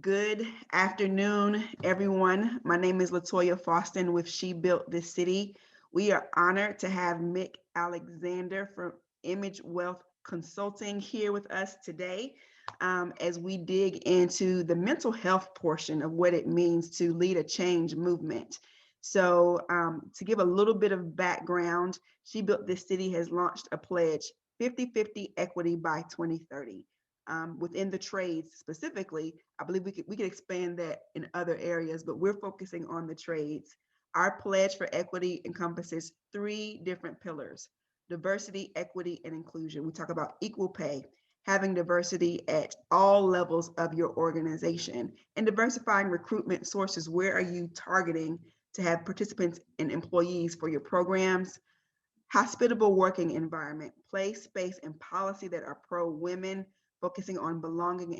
Good afternoon, everyone. My name is LaToya Faustin with She Built This City. We are honored to have Mick Alexander from Image Wealth Consulting here with us today as we dig into the mental health portion of what it means to lead a change movement. To give a little bit of background, She Built This City has launched a pledge 50-50 equity by 2030. Within the trades specifically, I believe we could expand that in other areas, but we're focusing on the trades. Our pledge for equity encompasses three different pillars: diversity, equity, and inclusion. We talk about equal pay, having diversity at all levels of your organization, and diversifying recruitment sources. Where are you targeting to have participants and employees for your programs? Hospitable working environment, place, space, and policy that are pro-women, focusing on belonging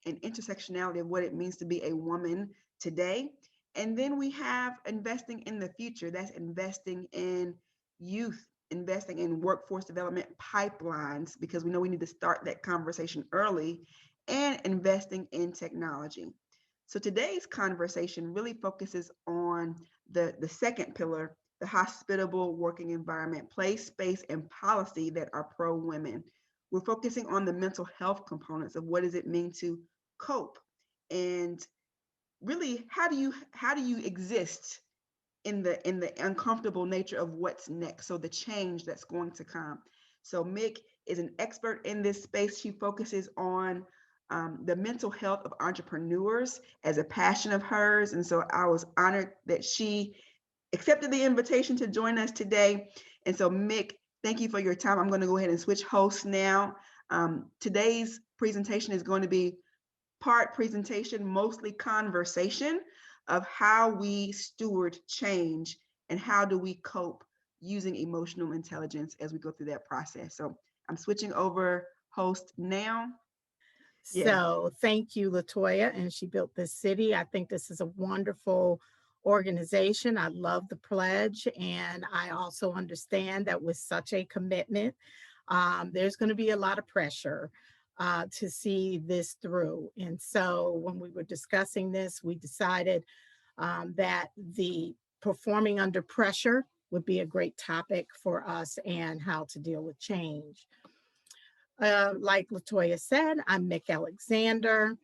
and intersectionality of what it means to be a woman today. And then we have investing in the future. That's investing in youth, investing in workforce development pipelines, because we know we need to start that conversation early, and investing in technology. So today's conversation really focuses on the second pillar, the hospitable working environment, place, space, and policy that are pro-women. We're focusing on the mental health components of what does it mean to cope, and really how do you exist in the uncomfortable nature of what's next, so the change that's going to come. So Mick is an expert in this space. She focuses on the mental health of entrepreneurs as a passion of hers, and so I was honored that she accepted the invitation to join us today. And so, Mick, thank you for your time. I'm going to go ahead and switch hosts now. Today's presentation is going to be part presentation, mostly conversation of how we steward change and how do we cope using emotional intelligence as we go through that process. So I'm switching over host now. Yes. So thank you, LaToya, and She Built This City. I think this is a wonderful organization. I love the pledge, and I also understand that with such a commitment, there's going to be a lot of pressure to see this through. And so when we were discussing this, we decided that the performing under pressure would be a great topic for us and how to deal with change. Like LaToya said, I'm Mick Alexander.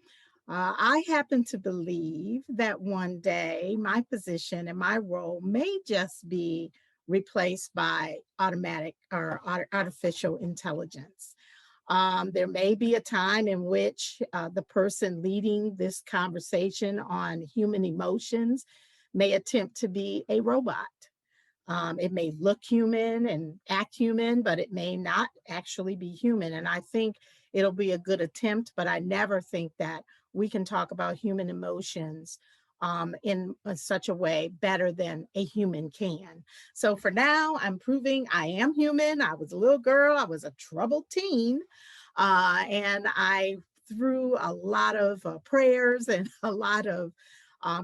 I happen to believe that one day my position and my role may just be replaced by automatic or artificial intelligence. There may be a time in which the person leading this conversation on human emotions may attempt to be a robot. It may look human and act human, but it may not actually be human. And I think it'll be a good attempt, but I never think that we can talk about human emotions in such a way better than a human can. So for now, I'm proving I am human. I was a little girl, I was a troubled teen, and I, through a lot of prayers and a lot of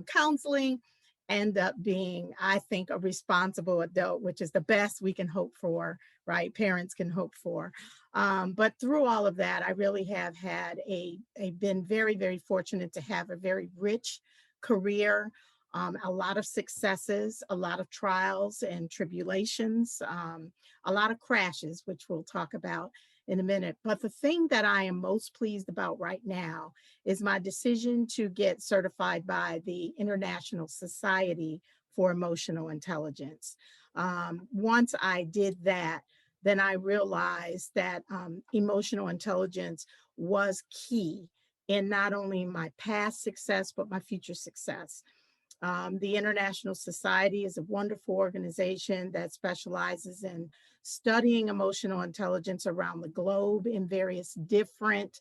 counseling, end up being, I think, a responsible adult, which is the best we can hope for, right? Parents can hope for. But through all of that, I really have had been very, very fortunate to have a very rich career, a lot of successes, a lot of trials and tribulations, a lot of crashes, which we'll talk about in a minute. But the thing that I am most pleased about right now is my decision to get certified by the International Society for Emotional Intelligence. Once I did that, then I realized that emotional intelligence was key in not only my past success, but my future success. The International Society is a wonderful organization that specializes in studying emotional intelligence around the globe in various different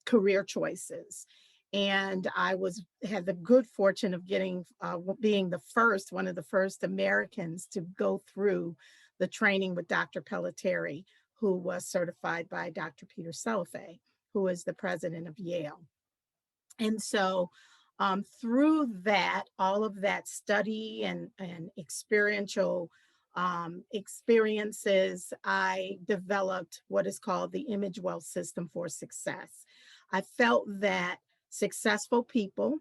career choices. And I had the good fortune of being one of the first Americans to go through the training with Dr. Pelletieri, who was certified by Dr. Peter Celifay, who is the president of Yale. And so through that, all of that study and experiential experiences, I developed what is called the Image Wealth System for Success. I felt that successful people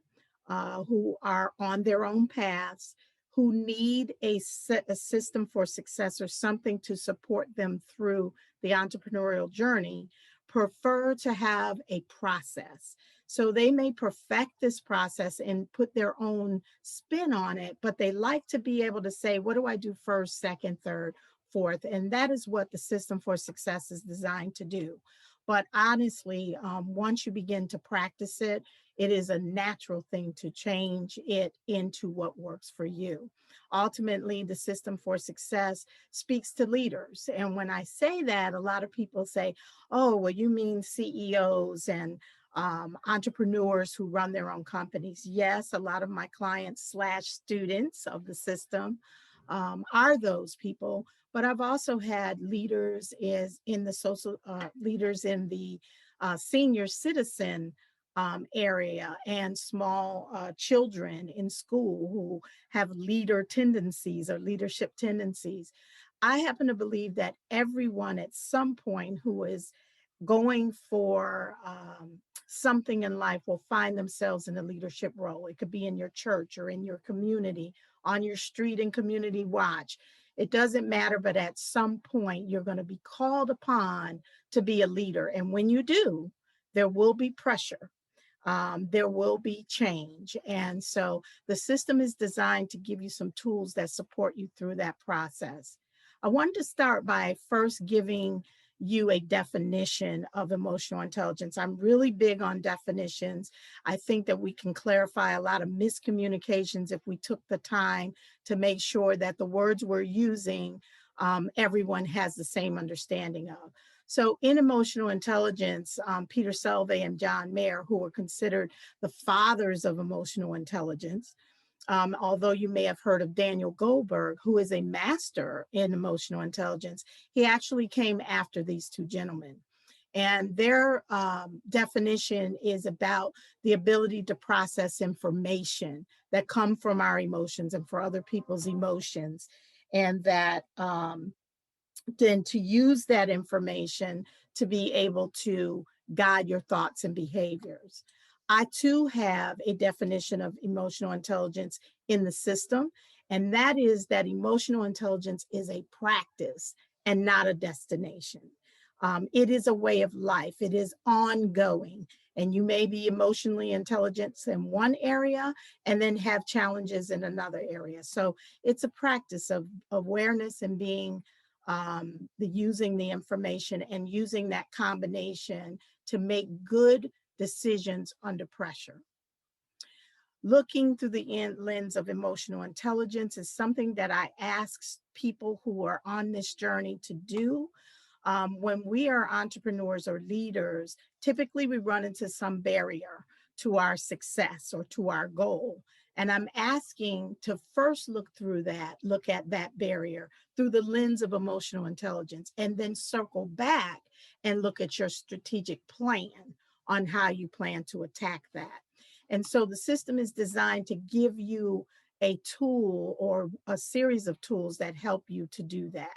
who are on their own paths, who need a system for success or something to support them through the entrepreneurial journey, prefer to have a process. So they may perfect this process and put their own spin on it, but they like to be able to say, what do I do first, second, third, fourth? And that is what the system for success is designed to do. But honestly, once you begin to practice it, it is a natural thing to change it into what works for you. Ultimately, the system for success speaks to leaders. And when I say that, a lot of people say, oh, well, you mean CEOs and entrepreneurs who run their own companies. Yes, a lot of my clients slash students of the system are those people. But I've also had leaders in the social leaders in the senior citizen area and small children in school who have leader tendencies or leadership tendencies. I happen to believe that everyone at some point who is going for something in life will find themselves in a leadership role. It could be in your church or in your community, on your street and community watch. It doesn't matter, but at some point you're going to be called upon to be a leader. And when you do, there will be pressure. There will be change. And so the system is designed to give you some tools that support you through that process. I wanted to start by first giving you a definition of emotional intelligence. I'm really big on definitions. I think that we can clarify a lot of miscommunications if we took the time to make sure that the words we're using, everyone has the same understanding of. So in emotional intelligence, Peter Selvey and John Mayer, who are considered the fathers of emotional intelligence, although you may have heard of Daniel Goldberg, who is a master in emotional intelligence, he actually came after these two gentlemen. And their definition is about the ability to process information that come from our emotions and for other people's emotions. And that then to use that information to be able to guide your thoughts and behaviors. I too have a definition of emotional intelligence in the system, and that is that emotional intelligence is a practice and not a destination. It is a way of life, it is ongoing. And you may be emotionally intelligent in one area and then have challenges in another area. So it's a practice of awareness and being using the information and using that combination to make good decisions under pressure. Looking through the lens of emotional intelligence is something that I ask people who are on this journey to do. When we are entrepreneurs or leaders, typically we run into some barrier to our success or to our goal. And I'm asking to first look at that barrier through the lens of emotional intelligence, and then circle back and look at your strategic plan on how you plan to attack that. And so the system is designed to give you a tool or a series of tools that help you to do that.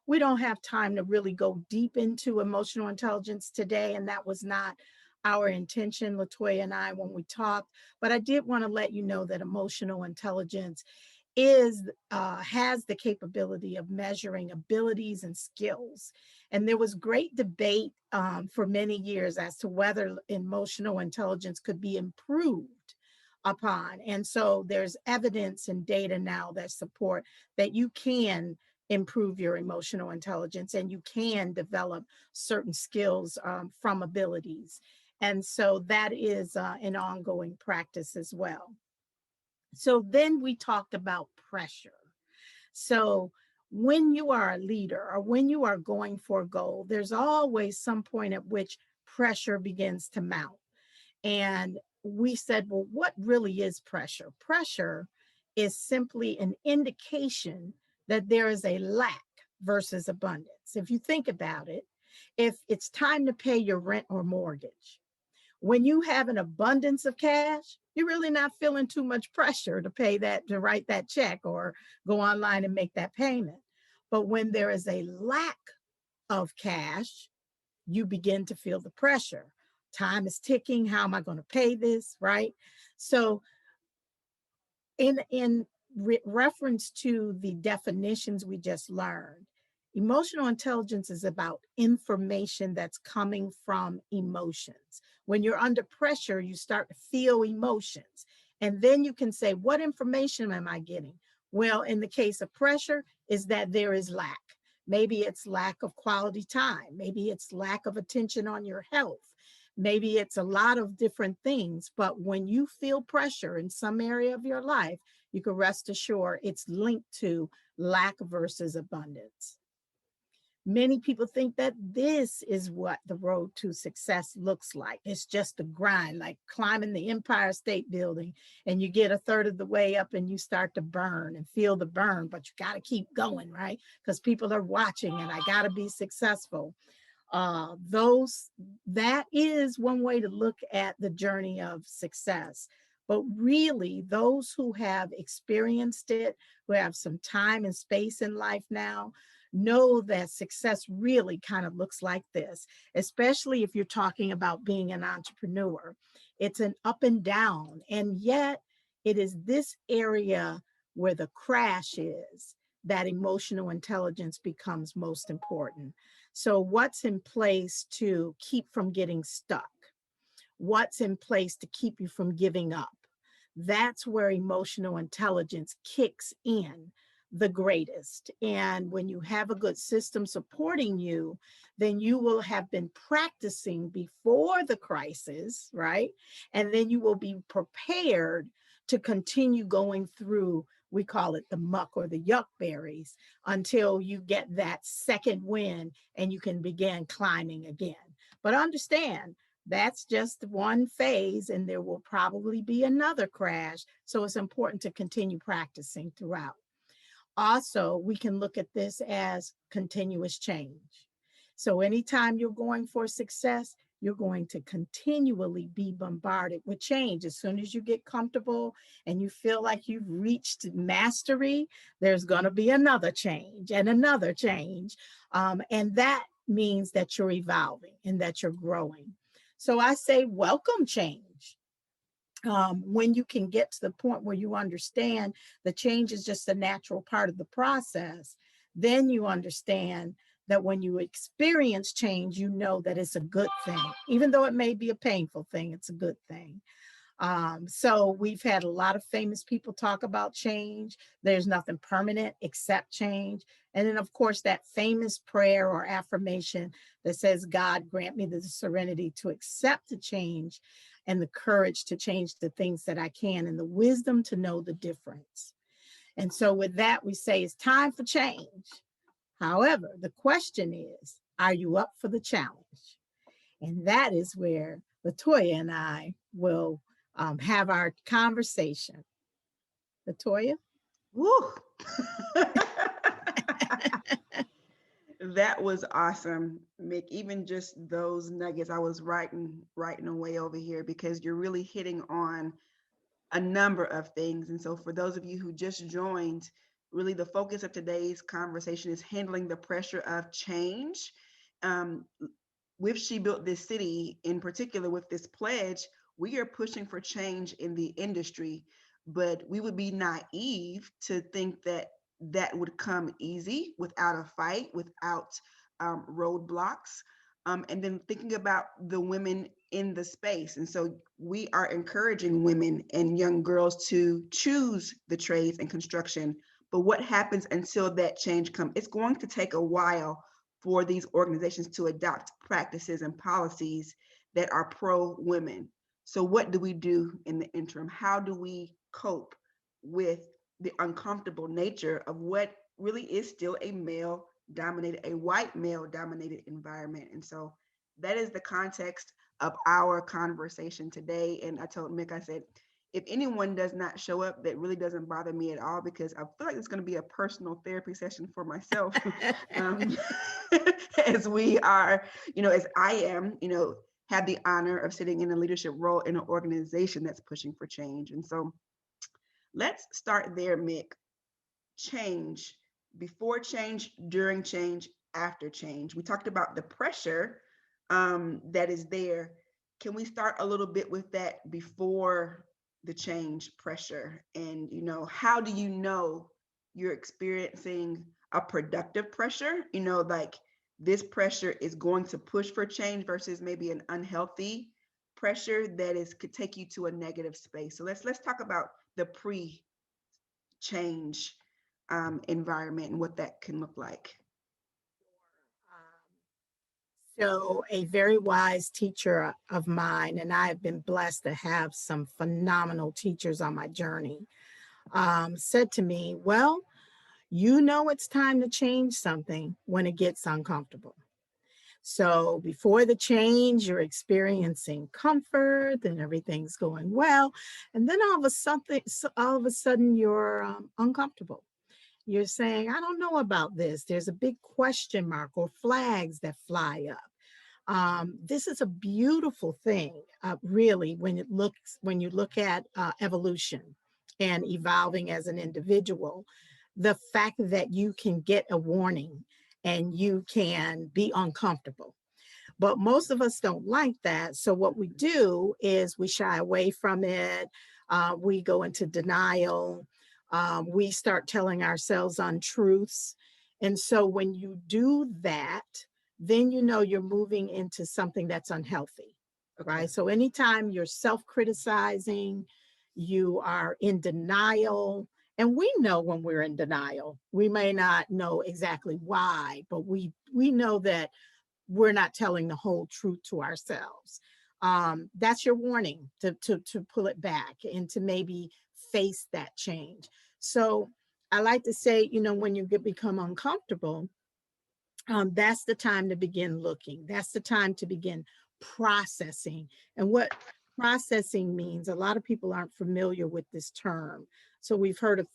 We don't have time to really go deep into emotional intelligence today, and that was not our intention, LaToya and I, when we talked. But I did want to let you know that emotional intelligence has the capability of measuring abilities and skills. And there was great debate for many years as to whether emotional intelligence could be improved upon. And so there's evidence and data now that support that you can improve your emotional intelligence and you can develop certain skills from abilities. And so that is an ongoing practice as well. So then we talked about pressure. So when you are a leader or when you are going for a goal, there's always some point at which pressure begins to mount. And we said, well, what really is pressure? Pressure is simply an indication that there is a lack versus abundance. If you think about it, if it's time to pay your rent or mortgage, when you have an abundance of cash, you're really not feeling too much pressure to pay that, to write that check or go online and make that payment. But when there is a lack of cash, you begin to feel the pressure Time is ticking. How am I going to pay this? Right. So in reference to the definitions we just learned, emotional intelligence is about information that's coming from emotions. When you're under pressure, you start to feel emotions. And then you can say, what information am I getting? Well, in the case of pressure, is that there is lack. Maybe it's lack of quality time. Maybe it's lack of attention on your health. Maybe it's a lot of different things. But when you feel pressure in some area of your life, you can rest assured it's linked to lack versus abundance. Many people think that this is what the road to success looks like. It's just a grind, like climbing the Empire State Building, and you get a third of the way up and you start to burn and feel the burn, but you got to keep going, right? Because people are watching and I got to be successful. Those That is one way to look at the journey of success. But really, those who have experienced it, who have some time and space in life now, know that success really kind of looks like this, especially if you're talking about being an entrepreneur. It's an up and down, and yet it is this area where the crash is that emotional intelligence becomes most important. So, what's in place to keep from getting stuck? What's in place to keep you from giving up? That's where emotional intelligence kicks in the greatest. And when you have a good system supporting you, then you will have been practicing before the crisis, right? And then you will be prepared to continue going through, we call it the muck or the yuck berries, until you get that second win and you can begin climbing again. But understand, that's just one phase, and there will probably be another crash. So it's important to continue practicing throughout. Also, we can look at this as continuous change. So anytime you're going for success, you're going to continually be bombarded with change. As soon as you get comfortable and you feel like you've reached mastery, there's going to be another change and another change. And that means that you're evolving and that you're growing. So I say, welcome change. When you can get to the point where you understand the change is just a natural part of the process, then you understand that when you experience change, you know that it's a good thing. Even though it may be a painful thing, it's a good thing. So we've had a lot of famous people talk about change. There's nothing permanent except change. And then, of course, that famous prayer or affirmation that says, God, grant me the serenity to accept the change and the courage to change the things that I can and the wisdom to know the difference. And so with that, we say it's time for change. However, the question is, are you up for the challenge? And that is where LaToya and I will have our conversation. LaToya? Woo! That was awesome, Mick. Even just those nuggets, I was writing away over here because you're really hitting on a number of things. And so, for those of you who just joined, really the focus of today's conversation is handling the pressure of change. Um, with She Built This City, in particular, with this pledge, we are pushing for change in the industry, but we would be naive to think that that would come easy without a fight, without roadblocks. And then thinking about the women in the space. And so we are encouraging women and young girls to choose the trades and construction. But what happens until that change comes? It's going to take a while for these organizations to adopt practices and policies that are pro women. So, what do we do in the interim? How do we cope with the uncomfortable nature of what really is still a male dominated, a white male dominated environment? And so, that is the context of our conversation today. And I told Mick, I said, if anyone does not show up, that really doesn't bother me at all, because I feel like it's going to be a personal therapy session for myself. um, as we are, as I am, have the honor of sitting in a leadership role in an organization that's pushing for change. And so let's start there, Mick. Change, before change, during change, after change. We talked about the pressure that is there. can we start a little bit with that before the change pressure? And, how do you know you're experiencing a productive pressure? Like this pressure is going to push for change versus maybe an unhealthy pressure that is could take you to a negative space. So let's talk about the pre-change environment and what that can look like. So, a very wise teacher of mine, and I have been blessed to have some phenomenal teachers on my journey, said to me, well, you know it's time to change something when it gets uncomfortable. So before the change, you're experiencing comfort and everything's going well, and then all of a sudden, you're uncomfortable. You're saying, I don't know about this. There's a big question mark or flags that fly up. This is a beautiful thing, really, when you look at evolution and evolving as an individual. The fact that you can get a warning and you can be uncomfortable. But most of us don't like that. So what we do is we shy away from it. We go into denial. We start telling ourselves untruths. And so when you do that, then you know you're moving into something that's unhealthy, Okay. right? So anytime you're self-criticizing, you are in denial. And we know when we're in denial. We may not know exactly why, but we know that we're not telling the whole truth to ourselves. That's your warning to pull it back and to maybe face that change. So I like to say, when you become uncomfortable, that's the time to begin looking. That's the time to begin processing. And what processing means, a lot of people aren't familiar with this term. So we've heard of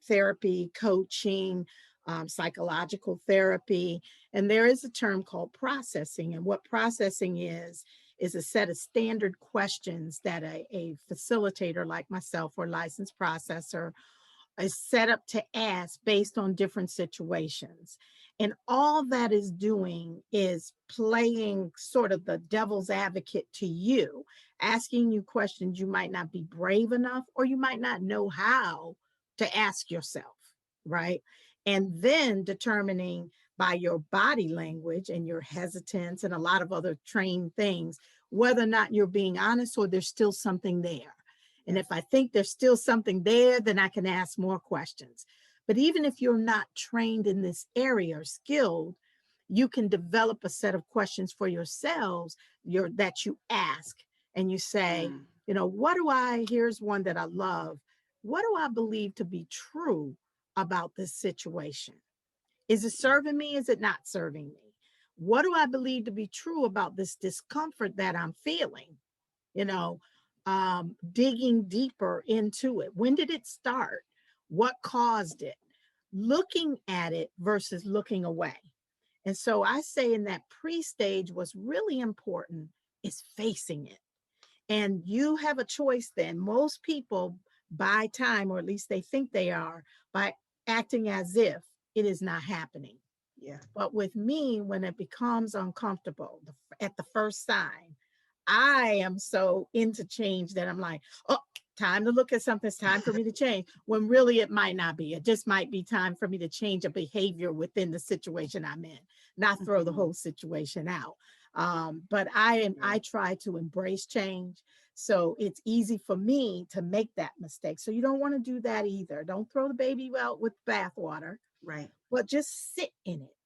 therapy, coaching, psychological therapy, and there is a term called processing. And what processing is a set of standard questions that a facilitator like myself or licensed processor is set up to ask based on different situations. And all that is doing is playing sort of the devil's advocate to you, asking you questions you might not be brave enough or you might not know how to ask yourself, right? And then determining by your body language and your hesitance and a lot of other trained things whether or not you're being honest or there's still something there. And Yes. if I think there's still something there, then I can ask more questions. But even if you're not trained in this area or skilled, you can develop a set of questions for yourselves that you ask. And you say, Mm, here's one that I love. What do I believe to be true about this situation? Is it serving me? Is it not serving me? What do I believe to be true about this discomfort that I'm feeling? you know, Digging deeper into it. When did it start? What caused it? Looking at it versus looking away. And so I say in that pre stage, what's really important is facing it. And you have a choice then. Most people buy time, or at least they think they are, by acting as if it is not happening. yeah. But with me, when it becomes uncomfortable at the first sign, I am so into change that I'm like, oh, time to look at something. It's time for me to change. When really it might not be. It just might be time for me to change a behavior within the situation I'm in, not throw the Mhm. whole situation out. But I Right. try to embrace change. So it's easy for me to make that mistake. So you don't want to do that either. Don't throw the baby out with bathwater, Right. but just sit in it.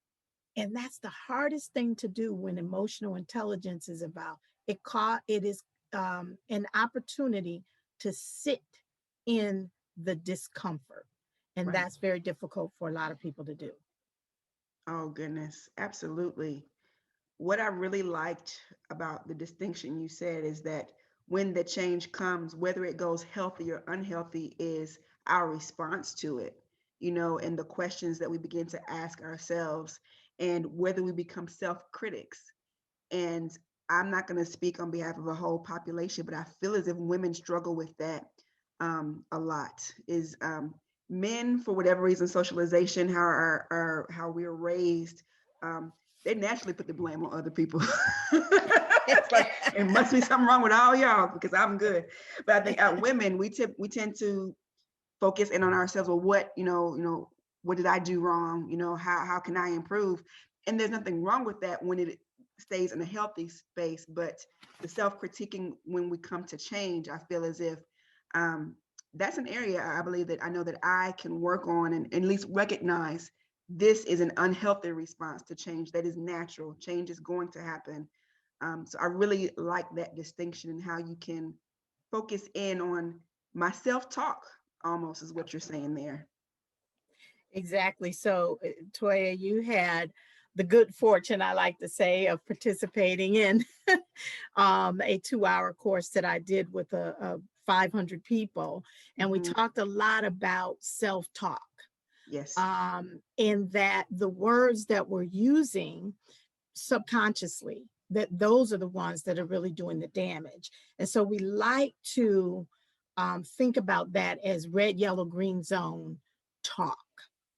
And that's the hardest thing to do when emotional intelligence is about. It is an opportunity to sit in the discomfort, and Right. that's very difficult for a lot of people to do. Oh, goodness. Absolutely. What I really liked about the distinction you said is that when the change comes, whether it goes healthy or unhealthy, is our response to it, and the questions that we begin to ask ourselves, and whether we become self critics. And I'm not going to speak on behalf of a whole population, but I feel as if women struggle with that a lot. Is Men, for whatever reason, socialization, how we're raised, um, they naturally put the blame on other people. It's like it must be something wrong with all y'all because I'm good. But I think women, we tend to focus in on ourselves. Well, what what did I do wrong? How can I improve? And there's nothing wrong with that when it stays in a healthy space. But the self-critiquing when we come to change, I feel as if that's an area I believe that I know that I can work on and at least recognize this is an unhealthy response to change that is natural. Change is going to happen. So I really like that distinction and how you can focus in on my self-talk almost is what you're saying there. Exactly. So, Toya, you had the good fortune, I like to say, of participating in a 2-hour course that I did with a 500 people. And we Mm-hmm. talked a lot about self-talk, Yes. in that the words that we're using subconsciously, that those are the ones that are really doing the damage. And so we like to think about that as red, yellow, green zone talk,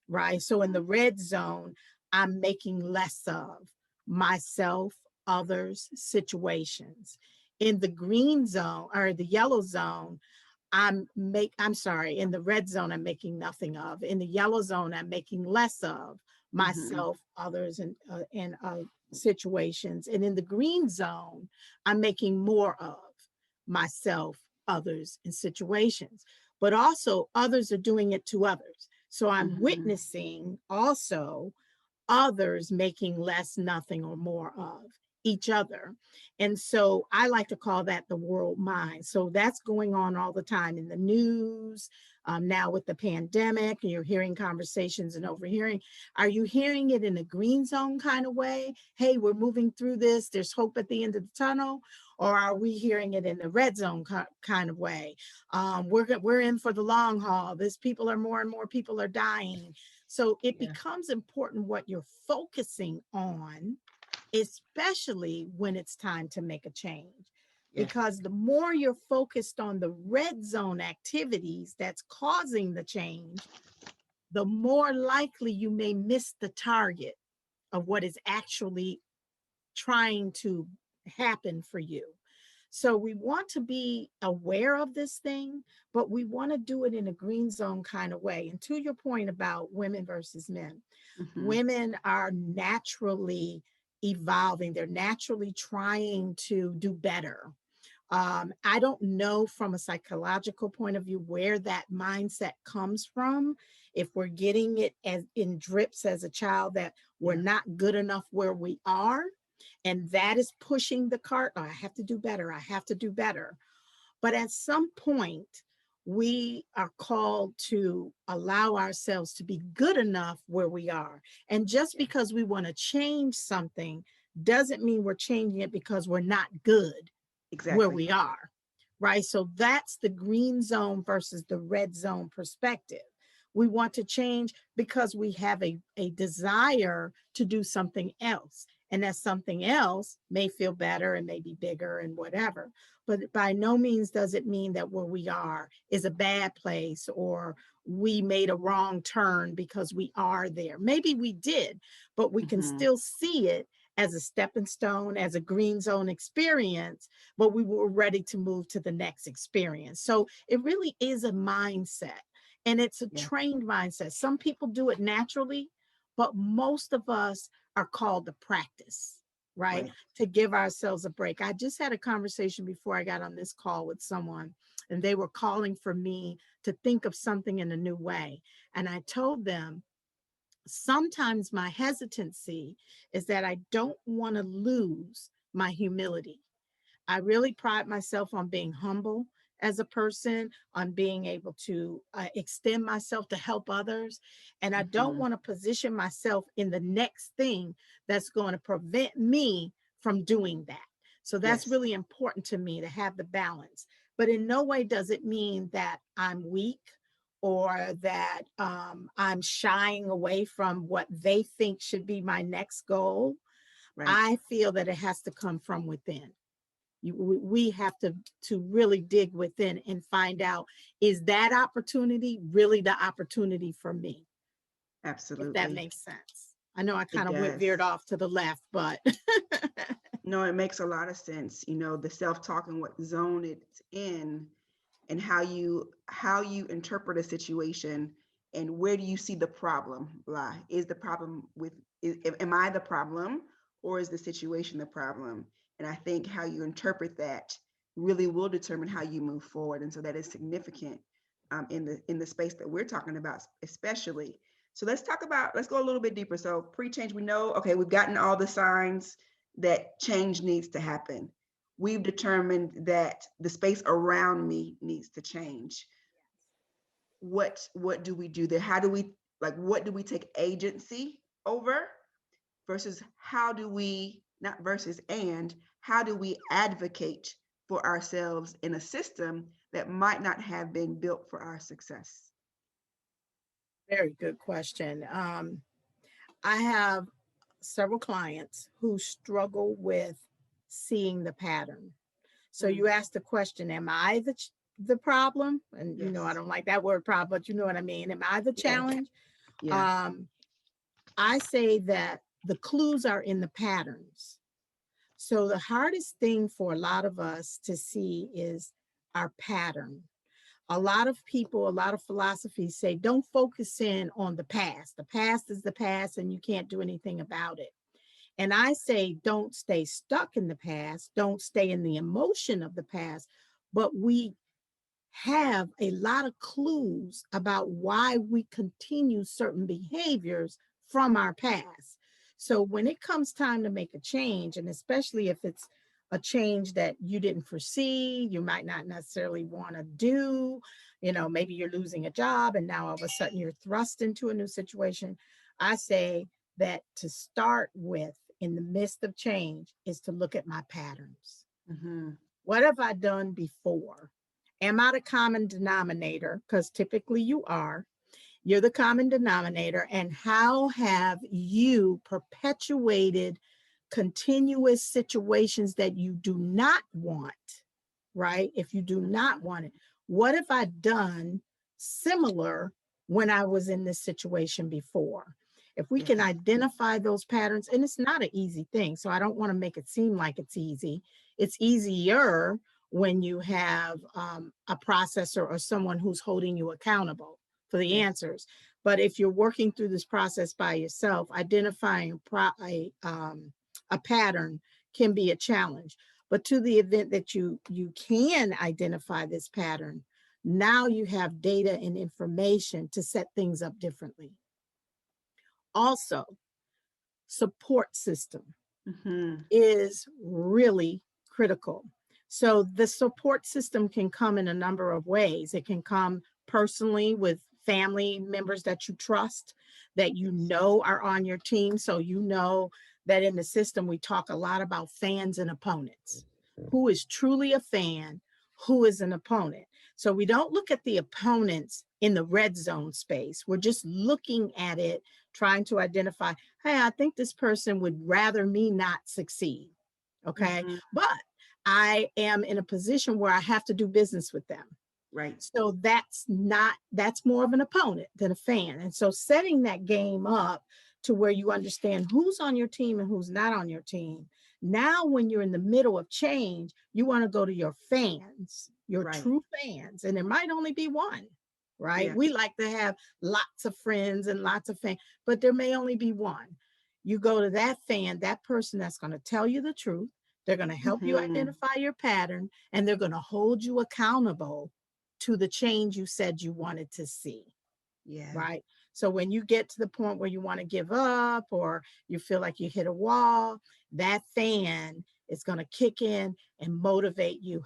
right? So in the red zone, I'm making less of myself, others, situations. In the green zone or the yellow zone, I'm sorry, in the red zone, I'm making nothing of. In the yellow zone, I'm making less of Mm-hmm. myself, others, and situations. And in the green zone, I'm making more of myself, others, and situations. But also, others are doing it to others. So I'm Mm-hmm. witnessing also others making less, nothing, or more of each other. And so I like to call that the world mind. So that's going on all the time in the news. Now with the pandemic, you're hearing conversations and overhearing. Are you hearing it in a green zone kind of way? Hey, we're moving through this. There's hope at the end of the tunnel. Or are we hearing it in the red zone kind of way? We're in for the long haul. This people are more and more people are dying. So it Yeah. becomes important what you're focusing on, especially when it's time to make a change. Yes. Because the more you're focused on the red zone activities that's causing the change, the more likely you may miss the target of what is actually trying to happen for you. So we want to be aware of this thing, but we want to do it in a green zone kind of way. And to your point about women versus men, Mm-hmm. women are naturally evolving, they're naturally trying to do better. I don't know from a psychological point of view where that mindset comes from. If we're getting it as in drips as a child that we're Yeah. not good enough where we are, and that is pushing the cart. Oh, I have to do better. I have to do better. But at some point, we are called to allow ourselves to be good enough where we are. And just Yeah. because we want to change something doesn't mean we're changing it because we're not good where Exactly. we are, right? So that's the green zone versus the red zone perspective. We want to change because we have a desire to do something else. And that something else may feel better and may be bigger and whatever. But by no means does it mean that where we are is a bad place or we made a wrong turn because we are there. Maybe we did, but we can Mm-hmm. still see it as a stepping stone, as a green zone experience, but we were ready to move to the next experience. So it really is a mindset, and it's a Yeah. trained mindset. Some people do it naturally, but most of us are called to practice, right? Right. To give ourselves a break. I just had a conversation before I got on this call with someone, and they were calling for me to think of something in a new way. And I told them, sometimes my hesitancy is that I don't want to lose my humility. I really pride myself on being humble as a person, on being able to extend myself to help others. And I don't Mm-hmm. want to position myself in the next thing that's going to prevent me from doing that. So that's Yes. really important to me to have the balance. But in no way does it mean that I'm weak or that I'm shying away from what they think should be my next goal. Right. I feel that it has to come from within. We have to really dig within and find out, is that opportunity really the opportunity for me, if that Absolutely. makes sense. I know I It kind of went does. veered off to the left, but No, it makes a lot of sense. The self-talk and what zone it's in, and how you interpret a situation, and where do you see the problem lie? Is the problem am I the problem, or is the situation the problem? And I think how you interpret that really will determine how you move forward. And so that is significant, in the space that we're talking about, especially. So let's go a little bit deeper. So pre-change, we know, okay, we've gotten all the signs that change needs to happen. We've determined that the space around me needs to change. What do we do there? How do we, like, what do we take agency over, versus how do we, not versus, and how do we advocate for ourselves in a system that might not have been built for our success? Very good question. I have several clients who struggle with seeing the pattern. So Mm, you asked the question, am I the problem? And I yes. don't like that word problem, but you know what I mean. Am I the Yeah. challenge? Yeah. Um, I say that the clues are in the patterns. So the hardest thing for a lot of us to see is our pattern. A lot of people, a lot of philosophies say, don't focus in on the past. The past is the past and you can't do anything about it. And I say, don't stay stuck in the past. Don't stay in the emotion of the past. But we have a lot of clues about why we continue certain behaviors from our past. So when it comes time to make a change, and especially if it's a change that you didn't foresee, you might not necessarily want to do, maybe you're losing a job and now all of a sudden you're thrust into a new situation. I say that to start with in the midst of change is to look at my patterns. Hmm. What have I done before? Am I the common denominator? Because typically you are. You're the common denominator. And how have you perpetuated continuous situations that you do not want, right? If you do not want it, what have I done similar when I was in this situation before? If we can Yes. identify those patterns, and it's not an easy thing, so I don't want to make it seem like it's easy. It's easier when you have a processor or someone who's holding you accountable for the Yes. answers. But if you're working through this process by yourself, identifying a pattern can be a challenge. But to the event that you can identify this pattern, now you have data and information to set things up differently. Also, support system Hmm. is really critical. So the support system can come in a number of ways. It can come personally with family members that you trust, that you Yes. know are on your team. So you know that in the system, we talk a lot about fans and opponents. Who is truly a fan? Who is an opponent? So we don't look at the opponents in the red zone space. We're just looking at it, trying to identify, hey, I think this person would rather me not succeed. Okay. Hmm. But I am in a position where I have to do business with them. Right. So that's more of an opponent than a fan. And so setting that game up to where you understand who's on your team and who's not on your team. Now, when you're in the middle of change, you want to go to your fans, your Right. true fans, and there might only be one, right? Yeah. We like to have lots of friends and lots of fans, but there may only be one. You go to that fan, that person that's going to tell you the truth. They're going to help you Hmm. identify your pattern, and they're going to hold you accountable to the change you said you wanted to see, Yeah. right? So when you get to the point where you want to give up or you feel like you hit a wall, that fan is going to kick in and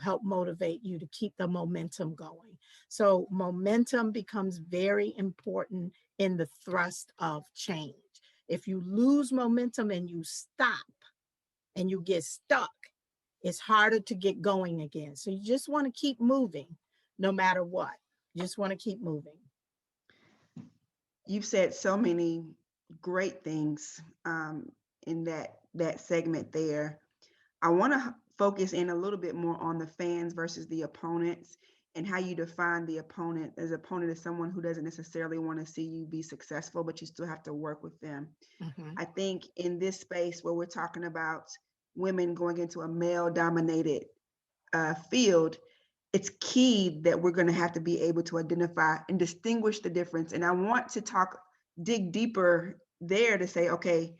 help motivate you to keep the momentum going. So momentum becomes very important in the thrust of change. If you lose momentum and you stop and you get stuck, it's harder to get going again. So you just want to keep moving no matter what. You just want to keep moving. You've said so many great things, in that segment there. I want to focus in a little bit more on the fans versus the opponents, and how you define the opponent. As opponent is someone who doesn't necessarily want to see you be successful, but you still have to work with them. Mhm. I think in this space where we're talking about women going into a male dominated field, it's key that we're going to have to be able to identify and distinguish the difference. And I want to dig deeper there to say, okay,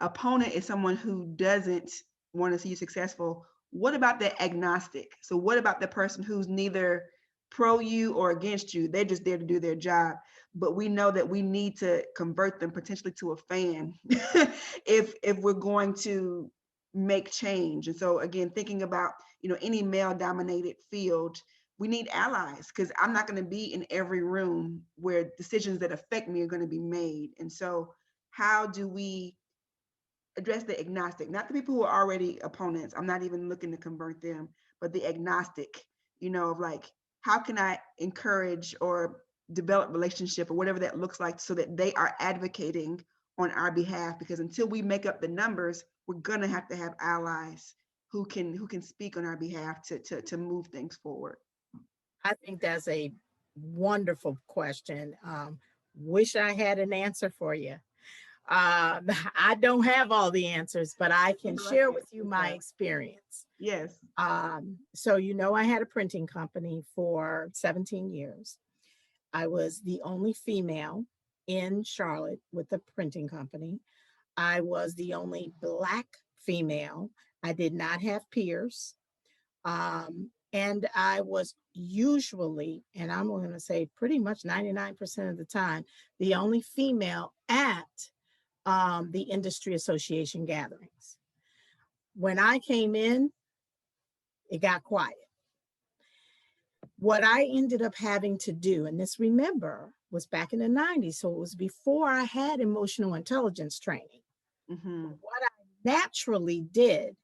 opponent is someone who doesn't want to see you successful. What about the agnostic? So what about the person who's neither pro you or against you? They're just there to do their job. But we know that we need to convert them potentially to a fan if we're going to make change. And so again, thinking about, any male dominated field, we need allies, because I'm not going to be in every room where decisions that affect me are going to be made. And so how do we address the agnostic, not the people who are already opponents? I'm not even looking to convert them, but the agnostic, of like, how can I encourage or develop relationship or whatever that looks like so that they are advocating on our behalf? Because until we make up the numbers, we're gonna have to have allies who can speak on our behalf to move things forward. I think that's a wonderful question. Wish I had an answer for you. I don't have all the answers, but I can I like share it. with you my experience. Yes. So, I had a printing company for 17 years. I was the only female in Charlotte with the printing company. I was the only Black female. I did not have peers. And I was usually, and I'm going to say pretty much 99% of the time, the only female at the industry association gatherings. When I came in, it got quiet. What I ended up having to do, and this, remember, was back in the 90s, so it was before I had emotional intelligence training. Mm-hmm. What I naturally did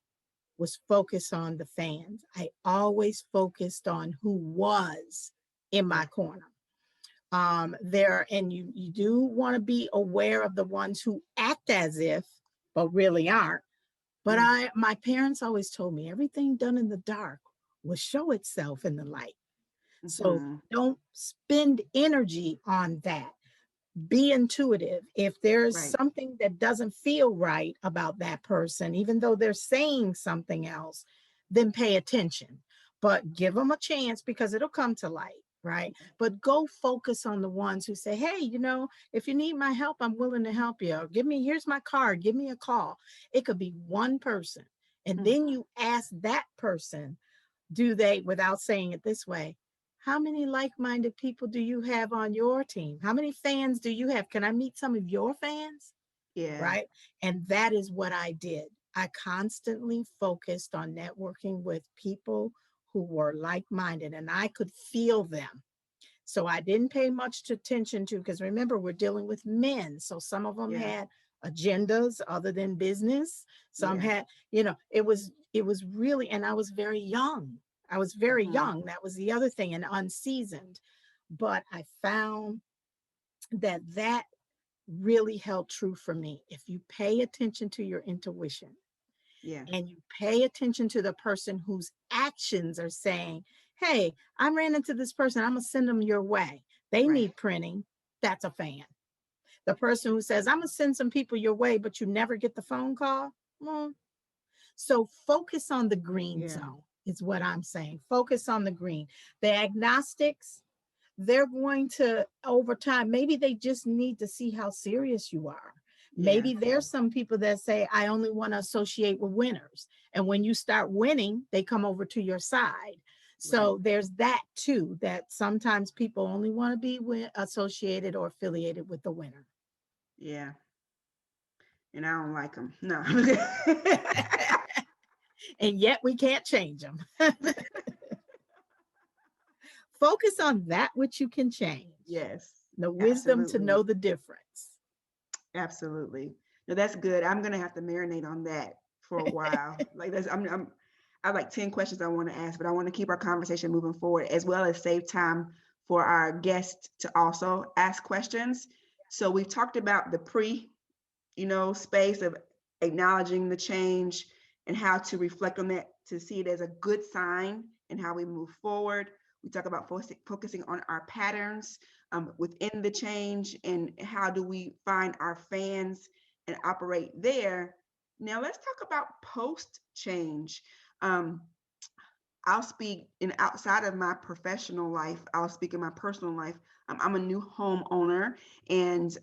was focus on the fans. I always focused on who was in my corner. And you do want to be aware of the ones who act as if, but really aren't. But my parents always told me everything done in the dark will show itself in the light. So Mm-hmm. don't spend energy on that. Be intuitive. If there's Right. something that doesn't feel right about that person, even though they're saying something else, then pay attention. But give them a chance, because it'll come to light, right? But go focus on the ones who say, hey, if you need my help, I'm willing to help you. Or here's my card, give me a call. It could be one person. And then you ask that person, do they, without saying it this way, how many like-minded people do you have on your team? How many fans do you have? Can I meet some of your fans? Yeah. Right. And that is what I did. I constantly focused on networking with people who were like-minded, and I could feel them. So I didn't pay much attention to, because remember, we're dealing with men. So some of them had agendas other than business. Some had, it was really, and I was very young. I was very young. That was the other thing, and unseasoned. But I found that really held true for me. If you pay attention to your intuition, and you pay attention to the person whose actions are saying, hey, I ran into this person, I'm going to send them your way. They need printing. That's a fan. The person who says, I'm going to send some people your way, but you never get the phone call. Well, so focus on the green zone is what I'm saying. Focus on the green. The agnostics, they're going to, over time, maybe they just need to see how serious you are. Maybe there's some people that say, I only want to associate with winners. And when you start winning, they come over to your side. So there's that too, that sometimes people only want to be associated or affiliated with the winner. Yeah. And I don't like them. No. And yet we can't change them. Focus on that which you can change. Yes. The wisdom to know the difference. Absolutely. No, that's good. I'm gonna have to marinate on that for a while. Like I have like 10 questions I want to ask, but I want to keep our conversation moving forward, as well as save time for our guests to also ask questions. So we've talked about the space of acknowledging the change and how to reflect on that to see it as a good sign and how we move forward. We talk about focusing on our patterns within the change, and how do we find our fans and operate there. Now let's talk about post change. Um, I'll speak in outside of my professional life. I'll speak in my personal life. I'm a new homeowner, and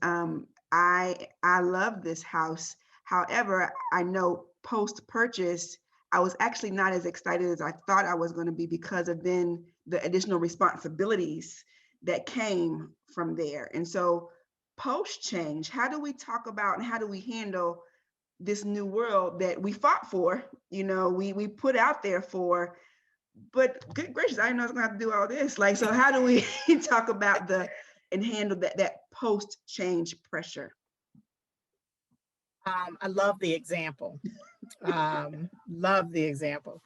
I love this house. However, I know post purchase, I was actually not as excited as I thought I was going to be because of then the additional responsibilities that came from there. And so, post change, how do we talk about and how do we handle this new world that we fought for? We put out there for, but good gracious, I didn't know I was gonna have to do all this. Like, so how do we talk about the and handle that post change pressure? I love the example. Love the example.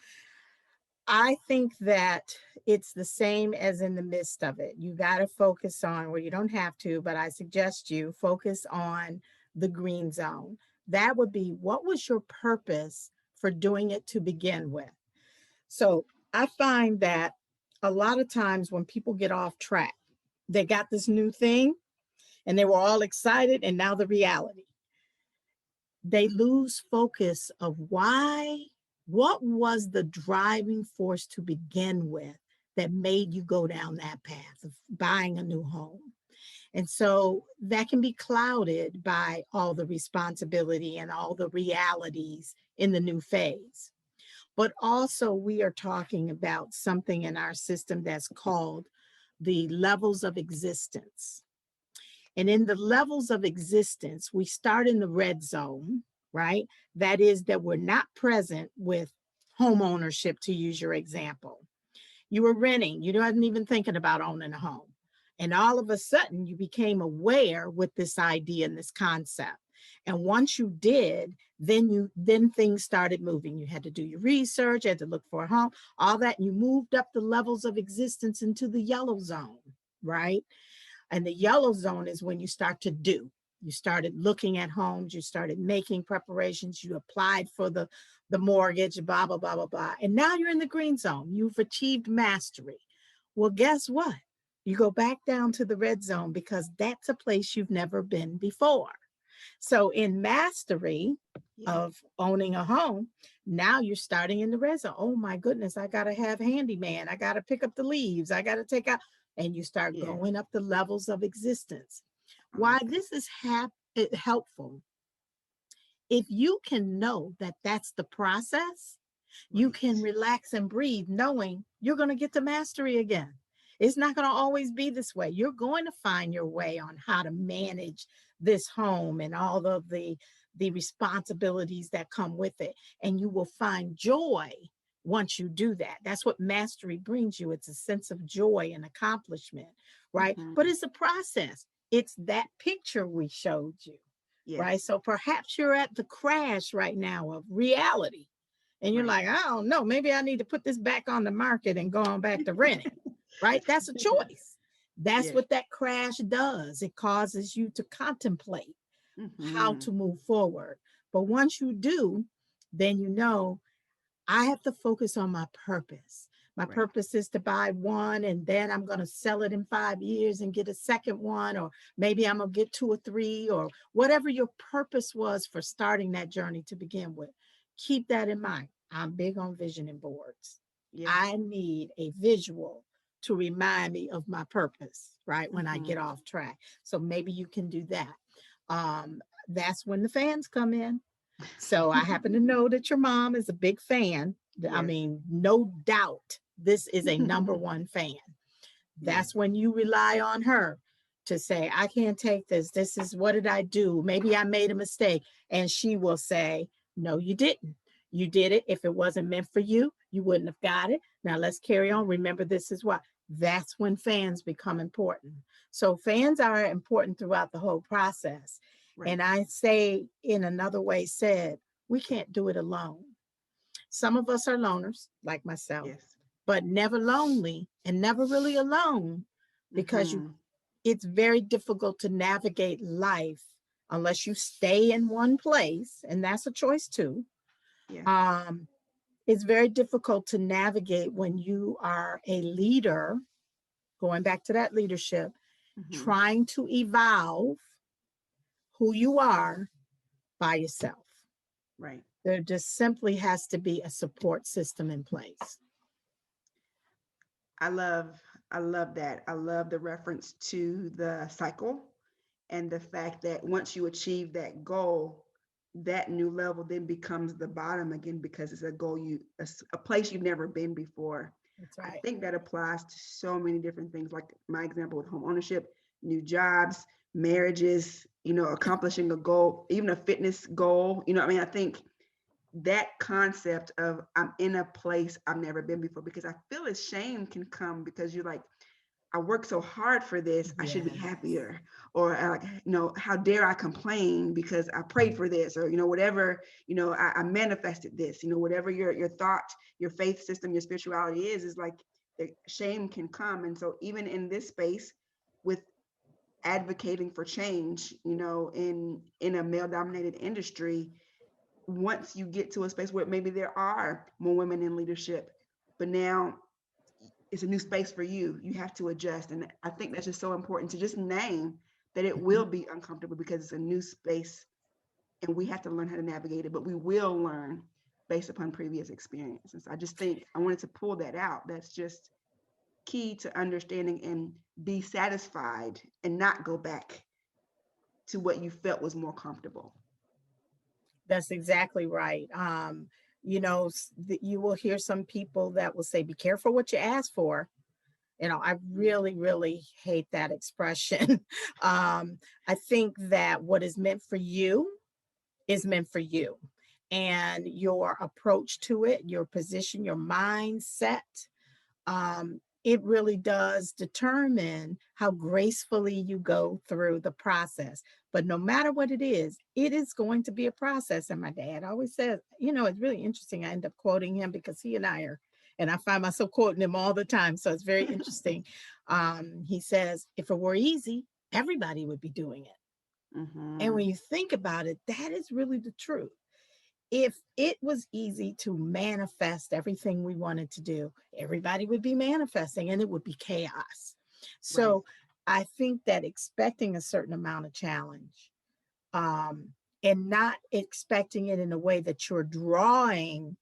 I think that it's the same as in the midst of it. You got to focus on, well, you don't have to, but I suggest you focus on the green zone. That would be, what was your purpose for doing it to begin with? So I find that a lot of times when people get off track, they got this new thing and they were all excited, and now the reality, they lose focus of why, what was the driving force to begin with that made you go down that path of buying a new home. And so that can be clouded by all the responsibility and all the realities in the new phase. But also, we are talking about something in our system that's called the levels of existence. And in the levels of existence, we start in the red zone, right? That is, that we're not present with home ownership, to use your example. You were renting, you weren't even thinking about owning a home. And all of a sudden, you became aware with this idea and this concept. And once you did, then things started moving. You had to do your research, you had to look for a home, all that. And you moved up the levels of existence into the yellow zone, right? And the yellow zone is when you start to do. You started looking at homes, you started making preparations, you applied for the mortgage, blah, blah, blah, blah, blah. And now you're in the green zone. You've achieved mastery. Well, guess what? You go back down to the red zone because that's a place you've never been before. So in mastery Yeah, of owning a home, now you're starting in the red zone. Oh my goodness, I got to have handyman. I got to pick up the leaves. I got to take out, and you start yeah, going up the levels of existence. I Why like that. this is helpful, if you can know that that's the process, you can Right, relax and breathe knowing you're going to get to mastery again. It's not going to always be this way. You're going to find your way on how to manage this home and all of the responsibilities that come with it, and you will find joy once you do that. That's what mastery brings you. It's a sense of joy and accomplishment, right? But hmm, it's a process. It's that picture we showed you, right? yes, So perhaps you're at the crash right now of reality, and you're right, like, I don't know, maybe I need to put this back on the market and go on back to renting, right? That's a choice. That's yes, what that crash does. It causes you to contemplate how hmm, to move forward. But once you do, then you know, I have to focus on my purpose. My right, purpose is to buy one and then I'm going to sell it in 5 years and get a second one, or maybe I'm going to get two or three, or whatever your purpose was for starting that journey to begin with. Keep that in mind. I'm big on visioning boards. yeah, I need a visual to remind me of my purpose, right? When I hmm, get off track. So maybe you can do that. That's when the fans come in. So I happen to know that your mom is a big fan. I yes, mean, no doubt this is a number one fan. yes, That's when you rely on her to say, I can't take this. This is, what did I do? Maybe I made a mistake. And she will say, no, you didn't. You did it. If it wasn't meant for you, you wouldn't have got it. Now let's carry on. Remember, this is why. That's when fans become important. So fans are important throughout the whole process. right, And I say, in another way said, we can't do it alone. Some of us are loners, like myself, yes, but never lonely and never really alone, because hmm, it's very difficult to navigate life unless you stay in one place, and that's a choice too. yeah, Um, it's very difficult to navigate when you are a leader, going back to that leadership, hmm, trying to evolve who you are by yourself. Right. There just simply has to be a support system in place. I love I love that. I love the reference to the cycle and the fact that once you achieve that goal, that new level then becomes the bottom again because it's a goal a place you've never been before. That's I right. think that applies to so many different things, like my example with home ownership, new jobs, marriages, accomplishing a goal, even a fitness goal. I think that concept of I'm in a place I've never been before, because I feel as shame can come because you're like, I worked so hard for this, I should be Yes. happier. Or like, how dare I complain because I prayed for this, or, whatever, I manifested this, whatever your thought, your faith system, your spirituality is like the shame can come. And so even in this space with advocating for change, in a male dominated industry, once you get to a space where maybe there are more women in leadership, but now it's a new space for you. You have to adjust. And I think that's just so important to just name that it Mhm. will be uncomfortable because it's a new space and we have to learn how to navigate it, but we will learn based upon previous experiences. I just think I wanted to pull that out. That's just key to understanding and be satisfied and not go back to what you felt was more comfortable. That's exactly right. You will hear some people that will say, be careful what you ask for. I really, really hate that expression. I think that what is meant for you is meant for you. And your approach to it, your position, your mindset, it really does determine how gracefully you go through the process. But no matter what it is going to be a process. And my dad always says, it's really interesting. I end up quoting him because he and I are, and I find myself quoting him all the time. So it's very interesting. He says, if it were easy, everybody would be doing it. And Mm-hmm. when you think about it, that is really the truth. If it was easy to manifest everything we wanted to do, everybody would be manifesting and it would be chaos. Right. So I think that expecting a certain amount of challenge, um, and not expecting it in a way that you're drawing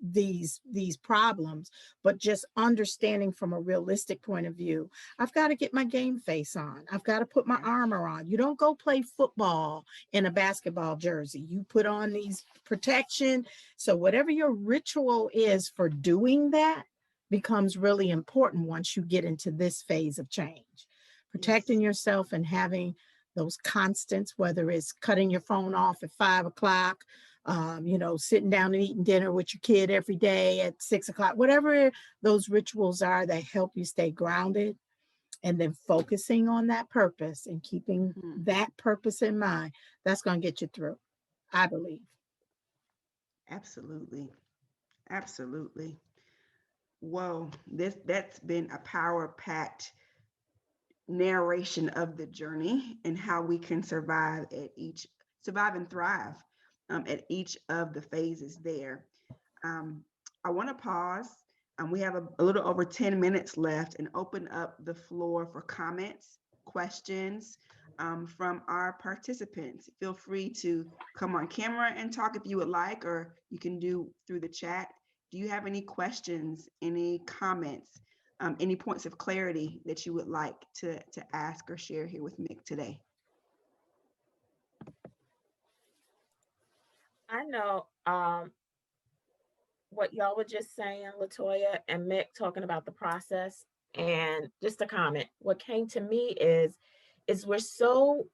these problems, but just understanding from a realistic point of view. I've got to get my game face on. I've got to put my Yeah. armor on. You don't go play football in a basketball jersey. You put on these protection. So whatever your ritual is for doing that becomes really important once you get into this phase of change. Yes. Protecting yourself and having those constants, whether it's cutting your phone off at 5 o'clock, sitting down and eating dinner with your kid every day at 6 o'clock, whatever those rituals are that help you stay grounded, and then focusing on that purpose and keeping Mm-hmm. that purpose in mind, that's going to get you through, I believe. Absolutely. Absolutely. Whoa, that's been a power packed narration of the journey and how we can survive and thrive at each of the phases there. Um, I want to pause. We have a little over 10 minutes left and open up the floor for comments, questions from our participants. Feel free to come on camera and talk if you would like, or you can do through the chat. Do you have any questions, any comments, any points of clarity that you would like to ask or share here with Mick today? I know what y'all were just saying, LaToya and Mick, talking about the process. And just a comment, what came to me is we're so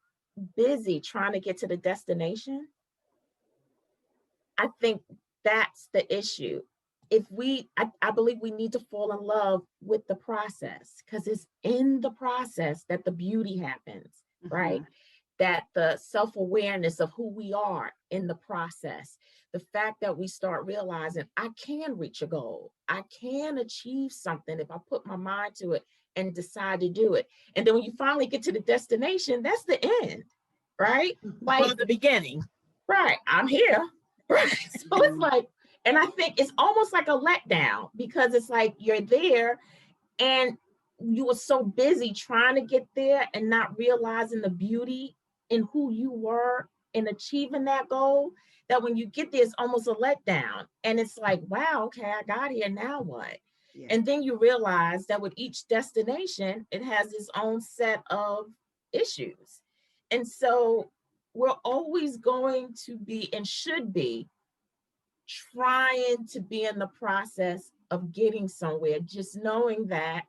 busy trying to get to the destination. I think that's the issue. I believe we need to fall in love with the process, because it's in the process that the beauty happens, Mm-hmm. right? That the self-awareness of who we are in the process, the fact that we start realizing I can reach a goal, I can achieve something if I put my mind to it and decide to do it. And then when you finally get to the destination, that's the end, right? Well, Like, the beginning. right, I'm here. Right. So it's Mm-hmm. like, and I think it's almost like a letdown, because it's like you're there and you were so busy trying to get there and not realizing the beauty in who you were in achieving that goal, that when you get there, it's almost a letdown. And it's like, wow, okay, I got here, now what? Yeah. And then you realize that with each destination, it has its own set of issues. And so we're always going to be and should be trying to be in the process of getting somewhere, just knowing that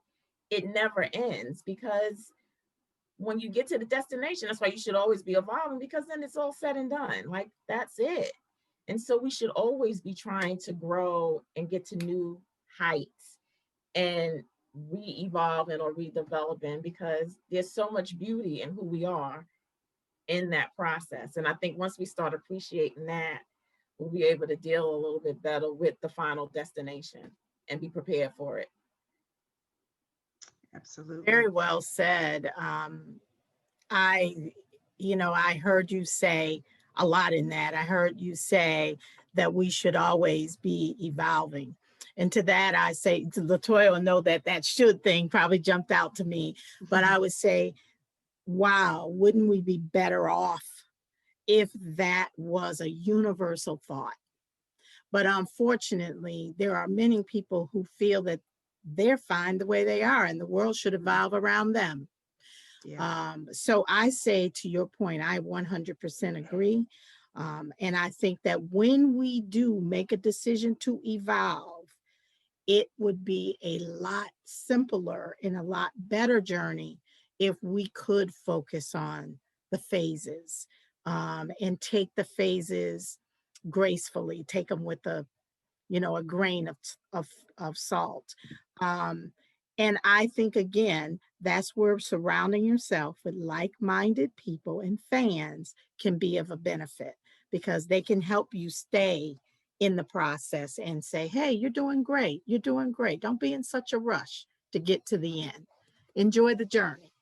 it never ends. Because when you get to the destination, that's why you should always be evolving, because then it's all said and done. Like, that's it. And so we should always be trying to grow and get to new heights and re-evolving or redeveloping, because there's so much beauty in who we are in that process. And I think once we start appreciating that, we'll be able to deal a little bit better with the final destination and be prepared for it. Absolutely. Very well said. I heard you say a lot in that. I heard you say that we should always be evolving. And to that, I say, to LaToya will know that that should thing probably jumped out to me. But I would say, wow, wouldn't we be better off if that was a universal thought? But unfortunately, there are many people who feel that they're fine the way they are and the world should evolve around them. Yeah. So I say, to your point, I 100% agree. And I think that when we do make a decision to evolve, it would be a lot simpler and a lot better journey if we could focus on the phases, and take the phases gracefully, take them with a grain of salt. Um, and I think, again, that's where surrounding yourself with like-minded people and fans can be of a benefit, because they can help you stay in the process and say, hey, you're doing great. You're doing great. Don't be in such a rush to get to the end. Enjoy the journey.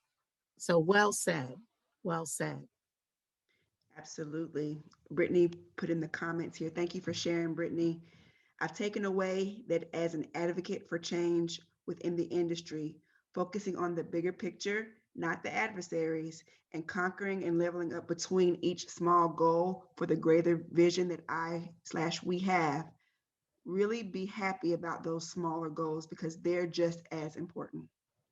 So well said. Well said. Absolutely. Brittany put in the comments here. Thank you for sharing, Brittany. I've taken away that as an advocate for change within the industry, focusing on the bigger picture, not the adversaries, and conquering and leveling up between each small goal for the greater vision that we have. Really be happy about those smaller goals because they're just as important.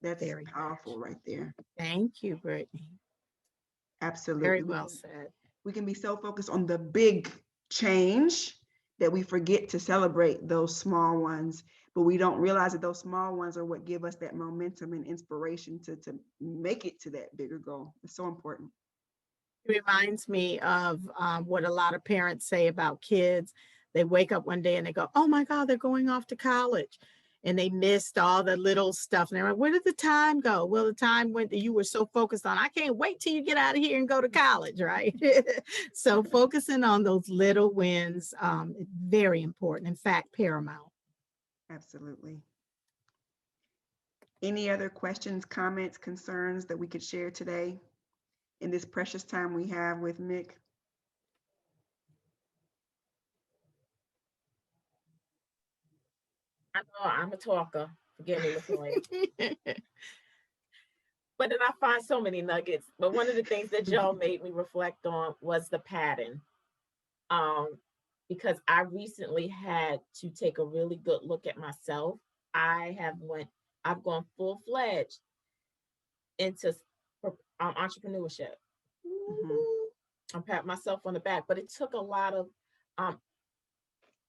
That's Very powerful good. right there. Thank you, Brittany. Absolutely. Very well said. We can be so focused on the big change that we forget to celebrate those small ones, but we don't realize that those small ones are what give us that momentum and inspiration to make it to that bigger goal. It's so important. It reminds me of what a lot of parents say about kids. They wake up one day and they go, oh my God, they're going off to college. And they missed all the little stuff. And they're like, where did the time go? Well, the time went that you were so focused on, I can't wait till you get out of here and go to college, right? So focusing on those little wins is very important. In fact, paramount. Absolutely. Any other questions, comments, concerns that we could share today in this precious time we have with Mick? I know I'm a talker. Forgive me, LaToya. But then I find so many nuggets. But one of the things that y'all made me reflect on was the pattern. Because I recently had to take a really good look at myself. I've gone full-fledged into entrepreneurship. Mhm. I'm patting myself on the back, but it took a lot of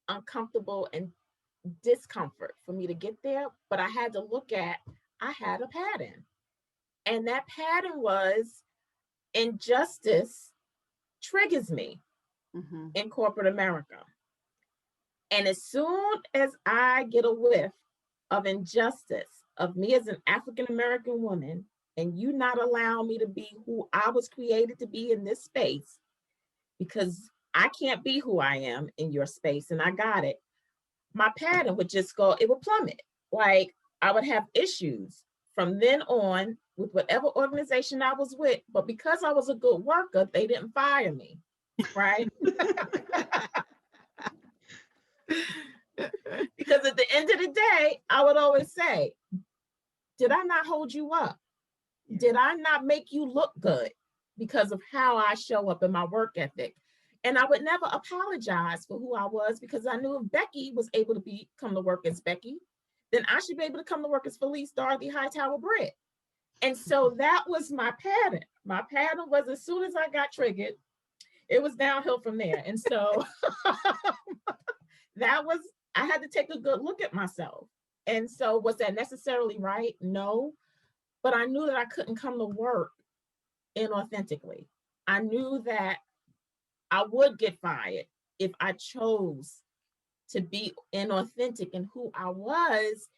uncomfortable and discomfort for me to get there. But I had a pattern. And that pattern was injustice triggers me Mhm. in corporate America. And as soon as I get a whiff of injustice of me as an African American woman, and you not allowing me to be who I was created to be in this space, because I can't be who I am in your space, and I got it, my pattern would just go, it would plummet. Like, I would have issues from then on with whatever organization I was with. But because I was a good worker, they didn't fire me, right? Because at the end of the day, I would always say, did I not hold you up? Did I not make you look good? because of how I show up in my work ethic. And I would never apologize for who I was, because I knew if Becky was able to come to work as Becky, then I should be able to come to work as Felice Dorothy Hightower Britt. And so that was my pattern. My pattern was, as soon as I got triggered, it was downhill from there. And so that was, I had to take a good look at myself. And so was that necessarily right? No. But I knew that I couldn't come to work inauthentically. I knew that I would get fired if I chose to be inauthentic in who I was,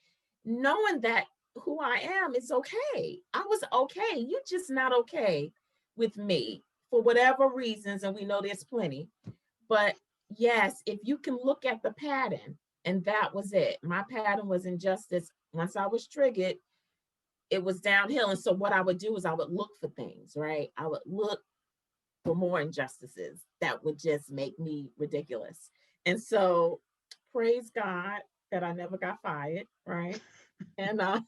knowing that who I am is okay. I was okay. You're just not okay with me for whatever reasons. And we know there's plenty. But yes, if you can look at the pattern, and that was it. My pattern was injustice. Once I was triggered, it was downhill. And so what I would do is I would look for things, right? I would look for more injustices that would just make me ridiculous. And so praise God that I never got fired, right? And I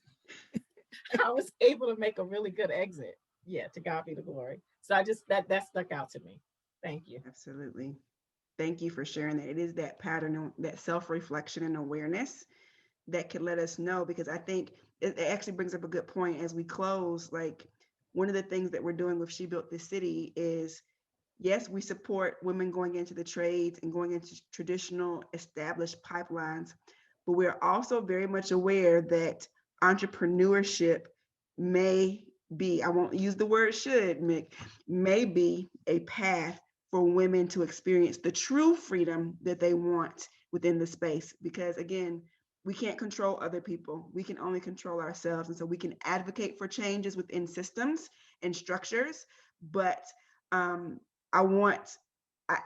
was able to make a really good exit. Yeah, to God be the glory. So I just, that stuck out to me. Thank you. Absolutely. Thank you for sharing that. It is that pattern, that self-reflection and awareness that could let us know, because I think it actually brings up a good point as we close. Like, one of the things that we're doing with She Built This City is, yes, we support women going into the trades and going into traditional established pipelines, but we're also very much aware that entrepreneurship may be, I won't use the word should, Mick, may be a path for women to experience the true freedom that they want within the space. Because again, we can't control other people. We can only control ourselves. And so we can advocate for changes within systems and structures. But I want,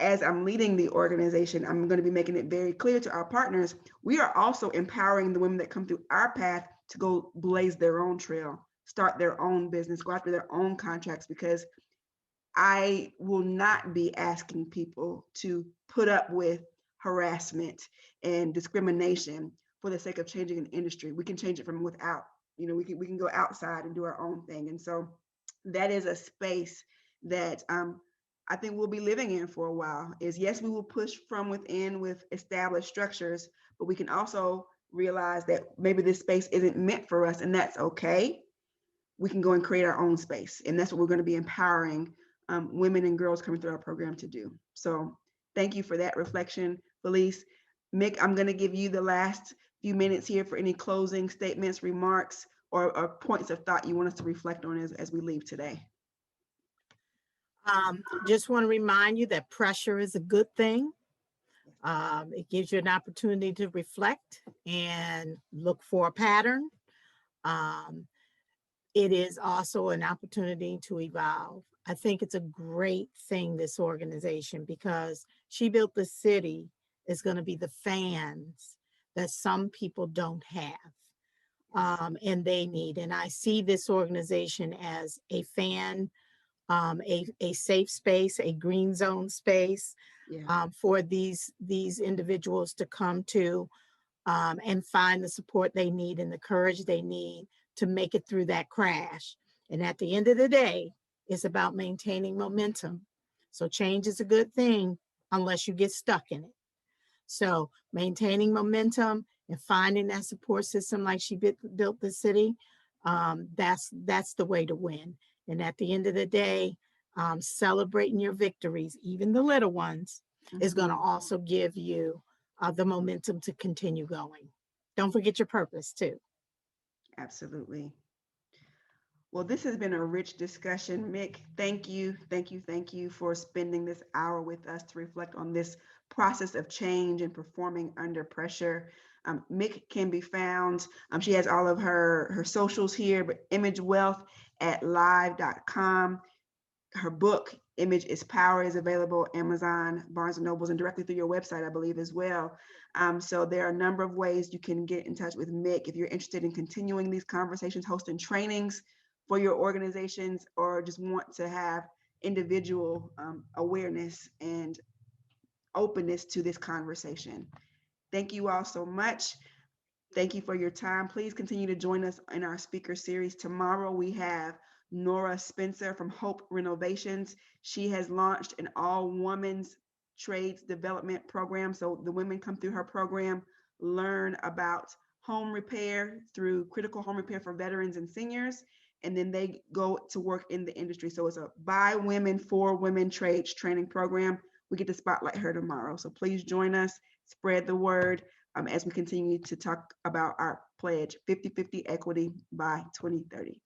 as I'm leading the organization, I'm going to be making it very clear to our partners, we are also empowering the women that come through our path to go blaze their own trail, start their own business, go after their own contracts, because I will not be asking people to put up with harassment and discrimination for the sake of changing an industry. We can change it from without. We can go outside and do our own thing. And so that is a space that I think we'll be living in for a while. Is, yes, we will push from within with established structures, but we can also realize that maybe this space isn't meant for us, and that's okay. We can go and create our own space, and that's what we're going to be empowering women and girls coming through our program to do. So thank you for that reflection, Felice. Mick, I'm going to give you the last few minutes here for any closing statements, remarks, or points of thought you want us to reflect on as we leave today. Just want to remind you that pressure is a good thing. It gives you an opportunity to reflect and look for a pattern. It is also an opportunity to evolve. I think it's a great thing, this organization, because She Built the City is going to be the fans that some people don't have, and they need. And I see this organization as a fan, a safe space, a green zone space, for these individuals to come to and find the support they need and the courage they need to make it through that crash. And at the end of the day, it's about maintaining momentum. So change is a good thing unless you get stuck in it. So maintaining momentum and finding that support system like She Built the City, that's the way to win. And at the end of the day, celebrating your victories, even the little ones, is going to also give you the momentum to continue going. Don't forget your purpose too. Absolutely. Well, this has been a rich discussion. Mick, thank you for spending this hour with us to reflect on this process of change and performing under pressure. Mick can be found, she has all of her socials here, but Image Wealth at live.com. Her book, Image is Power, is available Amazon, Barnes & Nobles, and directly through your website, I believe, as well. So there are a number of ways you can get in touch with Mick if you're interested in continuing these conversations, hosting trainings for your organizations, or just want to have individual awareness and openness to this conversation. Thank you all so much. Thank you for your time. Please continue to join us in our speaker series. Tomorrow we have Nora Spencer from Hope Renovations. She has launched an all-women's trades development program. So the women come through her program, learn about home repair through critical home repair for veterans and seniors, and then they go to work in the industry. So it's a by women for women trades training program. We get to spotlight her tomorrow. So please join us, spread the word as we continue to talk about our pledge, 50-50 equity by 2030.